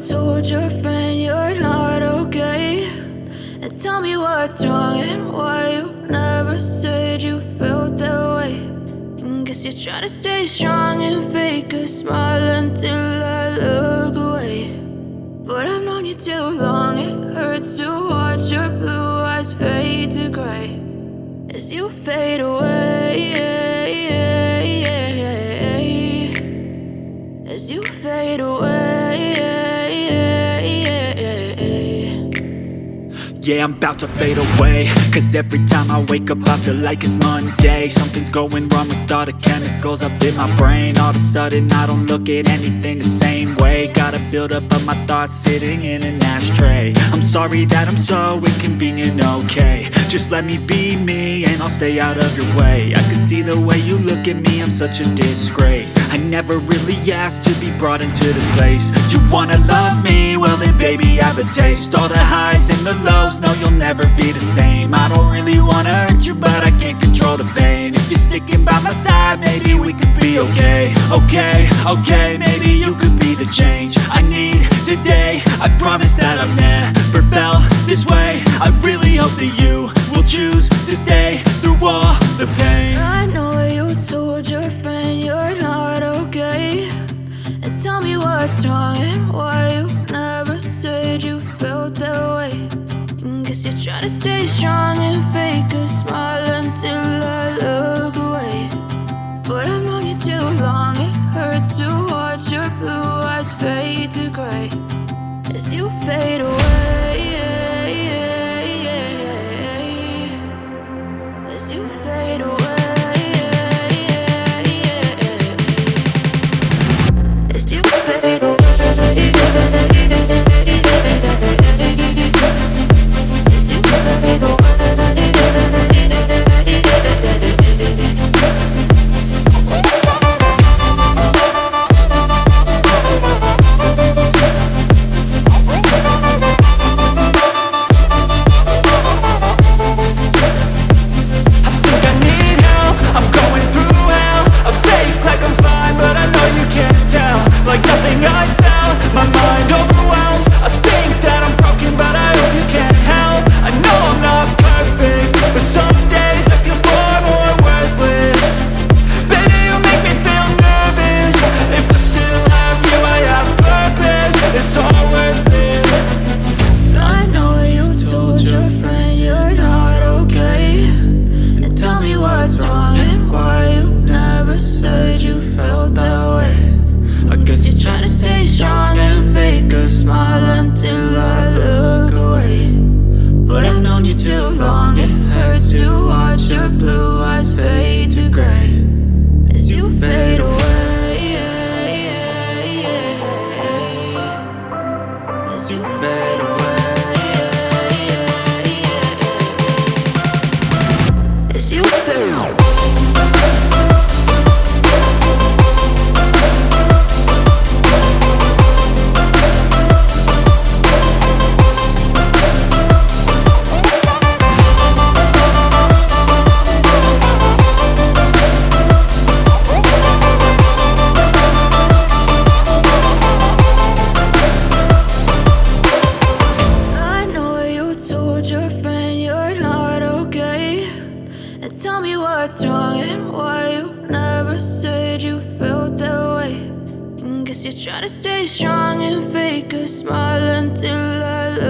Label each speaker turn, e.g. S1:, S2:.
S1: told your friend you're not okay. And tell me what's wrong and why you never said you felt that way. And guess you're trying to stay strong and fake a smile until I look away. But I've known you too long, it hurts to watch your blue eyes fade to gray as you fade away, as you fade away.
S2: Yeah, I'm about to fade away, cause every time I wake up I feel like it's Monday. Something's going wrong with all the chemicals up in my brain. All of a sudden I don't look at anything the same way. Gotta build up of my thoughts sitting in an ashtray. I'm sorry that I'm so inconvenient, okay. Just let me be me and I'll stay out of your way. I can see the way you look at me, I'm such a disgrace. I never really asked to be brought into this place. You wanna love me? Well then baby I have a taste. All the highs and the lows, no you'll never be the same. I don't really wanna hurt you but I can't control the pain. If you're sticking by my side maybe we could be okay. Okay, maybe you could be the change I need today. I promise that I've never felt this way. I really hope that you will choose to stay through all the pain.
S1: I know you told your friend you're not okay. And tell me what's wrong and why you never said you felt that way. And guess you're trying to stay strong and fake a smile until I look away. But I've known you too long, it hurts to watch your blue eyes fade to gray as you fade away, as you fade away, as you fade away. Trying to stay strong and fake a smile until I look